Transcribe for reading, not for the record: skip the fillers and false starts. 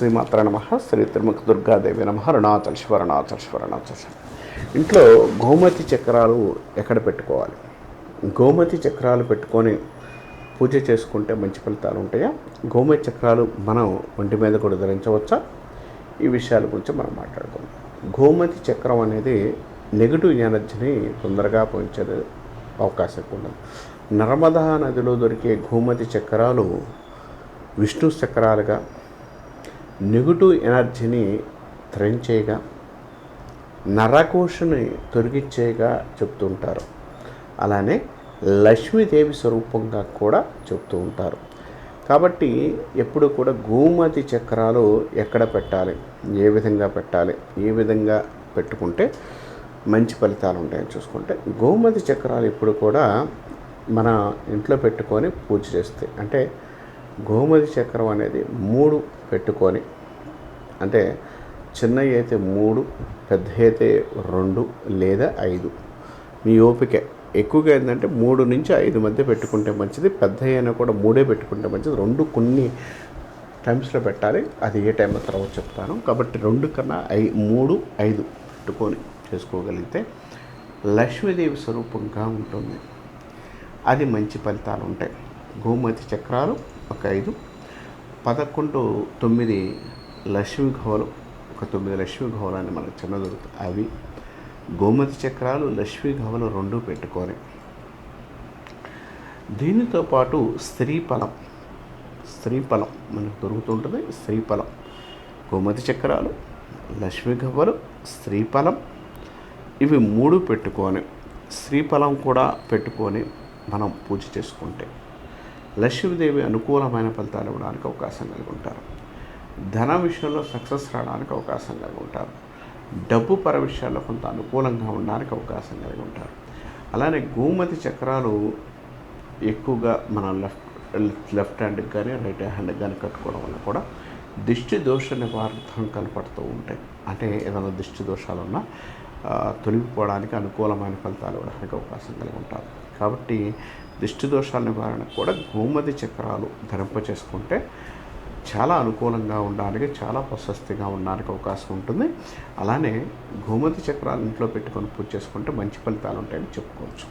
శ్రీమాత్ర నమః. శ్రీ తిరుముఖ దుర్గాదేవి నమః. అరుణాచల్ శివ అరుణాచల్ శివ అరుణాచల్ శివ. ఇంట్లో గోమతి చక్రాలు ఎక్కడ పెట్టుకోవాలి? గోమతి చక్రాలు పెట్టుకొని పూజ చేసుకుంటే మంచి ఫలితాలు ఉంటాయా? గోమతి చక్రాలు మనం ఒంటి మీద కూడా ధరించవచ్చా? ఈ విషయాల గురించి మనం మాట్లాడుకుందాం. గోమతి చక్రం అనేది నెగిటివ్ ఎనర్జీని తొందరగా పోయించే అవకాశం ఉండదు. నర్మదా నదిలో దొరికే గోమతి చక్రాలు విష్ణు చక్రాలుగా నెగిటివ్ ఎనర్జీని త్రెంచేగా, నరకోశని తొలగించేగా చెప్తుంటారు. అలానే లక్ష్మీదేవి స్వరూపంగా కూడా చెప్తూ ఉంటారు. కాబట్టి ఎప్పుడు కూడా గోమతి చక్రాలు ఎక్కడ పెట్టాలి, ఏ విధంగా పెట్టాలి, ఏ విధంగా పెట్టుకుంటే మంచి ఫలితాలు ఉంటాయని చూసుకుంటే, గోమతి చక్రాలు ఎప్పుడు కూడా మన ఇంట్లో పెట్టుకొని పూజ చేస్తే, అంటే గోమతి చక్రం అనేది 3 పెట్టుకొని, అంటే చిన్నవి అయితే 3, పెద్ద అయితే 2 లేదా 5, మీ ఓపిక. ఎక్కువగా ఏంటంటే 3 నుంచి 5 మధ్య పెట్టుకుంటే మంచిది. పెద్ద అయినా కూడా 3 పెట్టుకుంటే మంచిది. 2 కొన్ని టైమ్స్లో పెట్టాలి. అది ఏ టైంలో తర్వాత చెప్తాను. కాబట్టి 2 కన్నా 3, 5 పెట్టుకొని చేసుకోగలిగితే లక్ష్మీదేవి స్వరూపంగా ఉంటుంది. అది మంచి ఫలితాలు ఉంటాయి. గోమతి చక్రాలు ఒక 5, 11, 9 లక్ష్మీ ఘోలు, ఒక 9 లక్ష్మీ ఘోలు అని మనకు చిన్న దొరుకుతాయి. అవి గోమతి చక్రాలు, లక్ష్మీ ఘోలు 2 పెట్టుకొని, దీనితో పాటు స్త్రీఫలం మనకు దొరుకుతుంటుంది. స్త్రీఫలం, గోమతి చక్రాలు, లక్ష్మీ ఘోలు, స్త్రీఫలం, ఇవి 3 పెట్టుకొని, శ్రీఫలం కూడా పెట్టుకొని మనం పూజ చేసుకుంటే లక్ష్మీదేవి అనుకూలమైన ఫలితాలు ఇవ్వడానికి అవకాశం కలిగి ఉంటారు. ధన విషయంలో సక్సెస్ రావడానికి అవకాశం కలిగి ఉంటారు. డబ్బు పర విషయాల్లో కొంత అనుకూలంగా ఉండడానికి అవకాశం కలిగి ఉంటారు. అలానే గోమతి చక్రాలు ఎక్కువగా మన లెఫ్ట్ హ్యాండ్కి కానీ రైట్ హ్యాండ్కి కానీ కట్టుకోవడం వల్ల కూడా దిష్టి దోష నివారణం కనపడుతూ ఉంటాయి. అంటే ఏదైనా దిష్టి దోషాలు ఉన్నా తొలగిపోవడానికి, అనుకూలమైన ఫలితాలు ఇవ్వడానికి అవకాశం కలిగి ఉంటారు. కాబట్టి దిష్టి దోషాల నివారణకు కూడా గోమతి చక్రాలు ధరింప చేసుకుంటే చాలా అనుకూలంగా ఉండడానికి, చాలా ప్రశస్తిగా ఉండడానికి అవకాశం ఉంటుంది. అలానే గోమతి చక్రాలు ఇంట్లో పెట్టుకొని పూజ చేసుకుంటే మంచి ఫలితాలు ఉంటాయని చెప్పుకోవచ్చు.